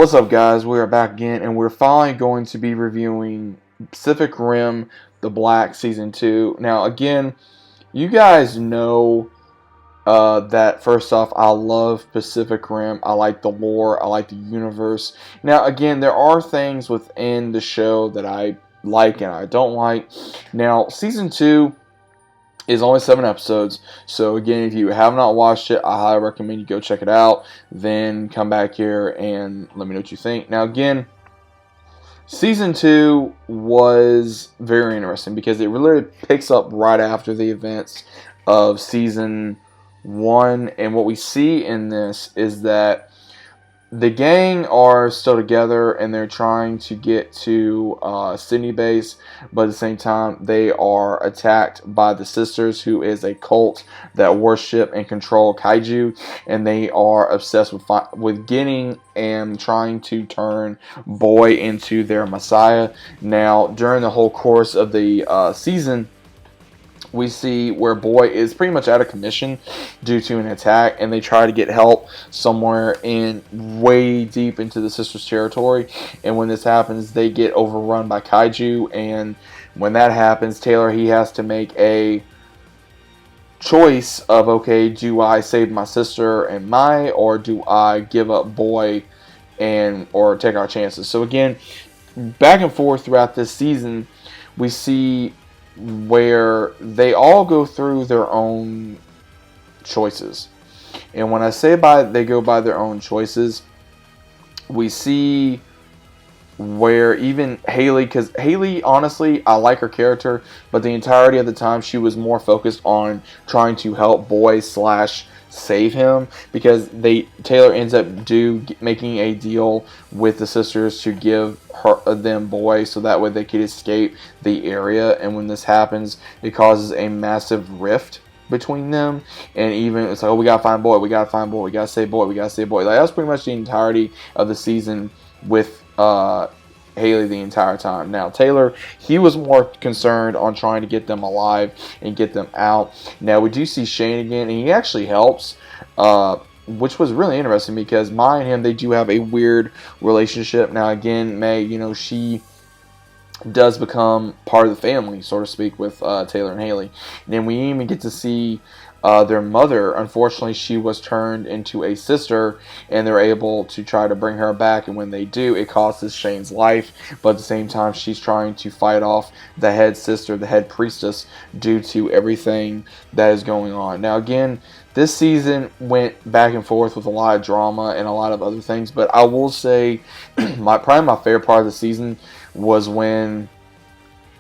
What's up, guys? We are back again, and we're finally going to be reviewing Pacific Rim: The Black Season 2. Now, again, you guys know that first off, I love Pacific Rim. I like the lore, I like the universe. Now, again, there are things within the show that I like and I don't like. Now, Season 2 is only 7 episodes. So again, if you have not watched it, I highly recommend you go check it out. Then come back here and let me know what you think. Now again, Season 2 was very interesting because it really picks up right after the events of Season 1. And what we see in this is that the gang are still together and they're trying to get to Sydney base, but at the same time they are attacked by the Sisters, who is a cult that worship and control kaiju, and they are obsessed with getting and trying to turn Boy into their messiah. Now, during the whole course of the season, we see where Boy is pretty much out of commission due to an attack, and they try to get help somewhere in way deep into the Sisters' territory. And when this happens, they get overrun by kaiju, and when that happens, Taylor, he has to make a choice of, okay, do I save my sister and Mai, or do I give up Boy and or take our chances? So again, back and forth throughout this season, we see where they all go through their own choices. And when I say they go by their own choices, we see where even Haley, because Haley, honestly, I like her character, but the entirety of the time she was more focused on trying to help Boy / save him, because Taylor ends up making a deal with the Sisters to give them Boy so that way they could escape the area. And when this happens, it causes a massive rift between them, and even it's like, oh, we gotta find Boy, we gotta save Boy, we gotta save Boy. Like, that's pretty much the entirety of the season with Haley the entire time. Now, Taylor, he was more concerned on trying to get them alive and get them out. Now, we do see Shane again, and he actually helps, which was really interesting because Mai and him, they do have a weird relationship. Now, again, May, she does become part of the family, so to speak, with Taylor and Haley. And then we even get to see their mother. Unfortunately, she was turned into a sister, and they're able to try to bring her back, and when they do, it costs Shane's life, but at the same time, she's trying to fight off the head sister, the head priestess, due to everything that is going on. Now, again, this season went back and forth with a lot of drama and a lot of other things, but I will say probably my favorite part of the season was when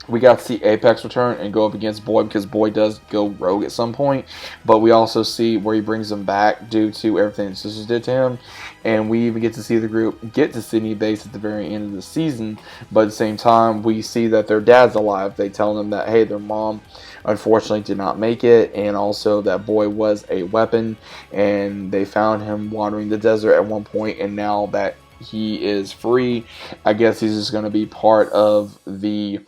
we got to see Apex return and go up against Boy, because Boy does go rogue at some point. But we also see where he brings them back due to everything the Sisters did to him. And we even get to see the group get to Sydney base at the very end of the season. But at the same time, we see that their dad's alive. They tell them that, hey, their mom unfortunately did not make it. And also that Boy was a weapon. And they found him wandering the desert at one point. And now that he is free, I guess he's just going to be part of the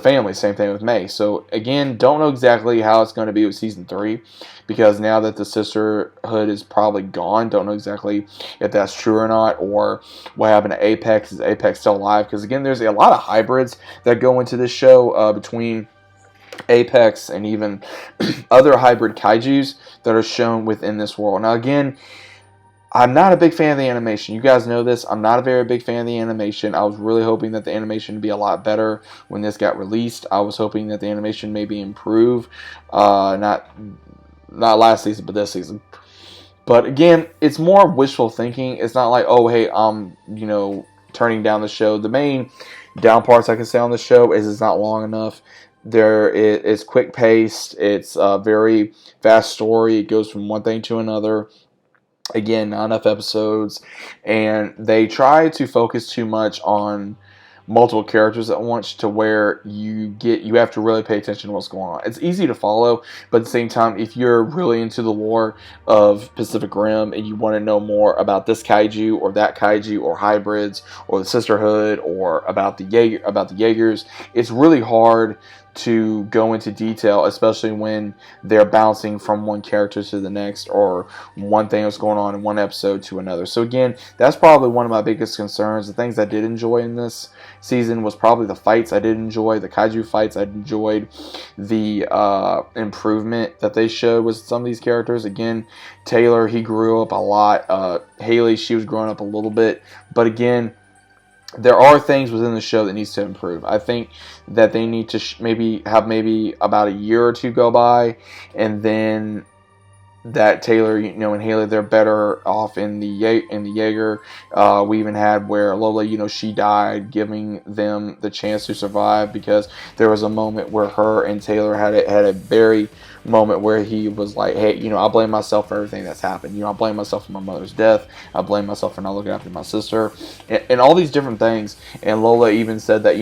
family. Same thing with May. So again, don't know exactly how it's going to be with season 3, because now that the sisterhood is probably gone, don't know exactly if that's true or not, or what happened to Apex. Is Apex still alive? Because again, there's a lot of hybrids that go into this show between Apex and even other hybrid kaijus that are shown within this world. Now again, I'm not a big fan of the animation. You guys know this. I'm not a very big fan of the animation. I was really hoping that the animation would be a lot better when this got released. I was hoping that the animation maybe improve. Not last season, but this season. But again, it's more wishful thinking. It's not like, oh, hey, I'm, turning down the show. The main down parts I can say on the show is it's not long enough. It's quick paced. It's a very fast story. It goes from one thing to another. Again, not enough episodes, and they try to focus too much on multiple characters at once to where you have to really pay attention to what's going on. It's easy to follow, but at the same time, if you're really into the lore of Pacific Rim and you want to know more about this kaiju or that kaiju or hybrids or the sisterhood or about the Jaegers, it's really hard to go into detail, especially when they're bouncing from one character to the next, or one thing that's going on in one episode to another. So again, that's probably one of my biggest concerns. The things I did enjoy in this season was probably the fights. I did enjoy the kaiju fights. I enjoyed the improvement that they showed with some of these characters. Again, Taylor, he grew up a lot. Haley, she was growing up a little bit, but again, there are things within the show that needs to improve. I think that they need to maybe about a year or two go by, and then that Taylor, and Haley, they're better off in the Jaeger. We even had where Lola, she died, giving them the chance to survive, because there was a moment where her and Taylor had a very moment where he was like, hey, I blame myself for everything that's happened. I blame myself for my mother's death. I blame myself for not looking after my sister, and all these different things. And Lola even said that,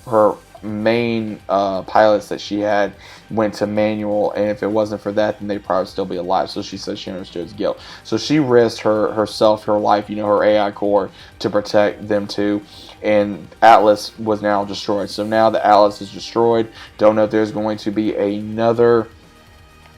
her main pilots that she had went to manual, and if it wasn't for that, then they'd probably still be alive. So she said she understood his guilt. So she risked herself, her life, her AI core, to protect them too. And Atlas was now destroyed. So now that Atlas is destroyed, don't know if there's going to be another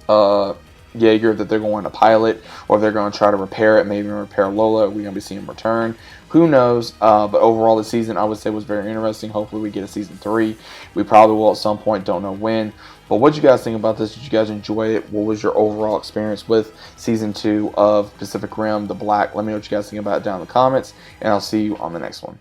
Jaeger that they're going to pilot, or if they're going to try to repair it, maybe repair Lola. We're going to be seeing him return. Who knows? But overall, the season, I would say, was very interesting. Hopefully, we get a season 3. We probably will at some point. Don't know when. But what did you guys think about this? Did you guys enjoy it? What was your overall experience with season 2 of Pacific Rim: The Black? Let me know what you guys think about it down in the comments, and I'll see you on the next one.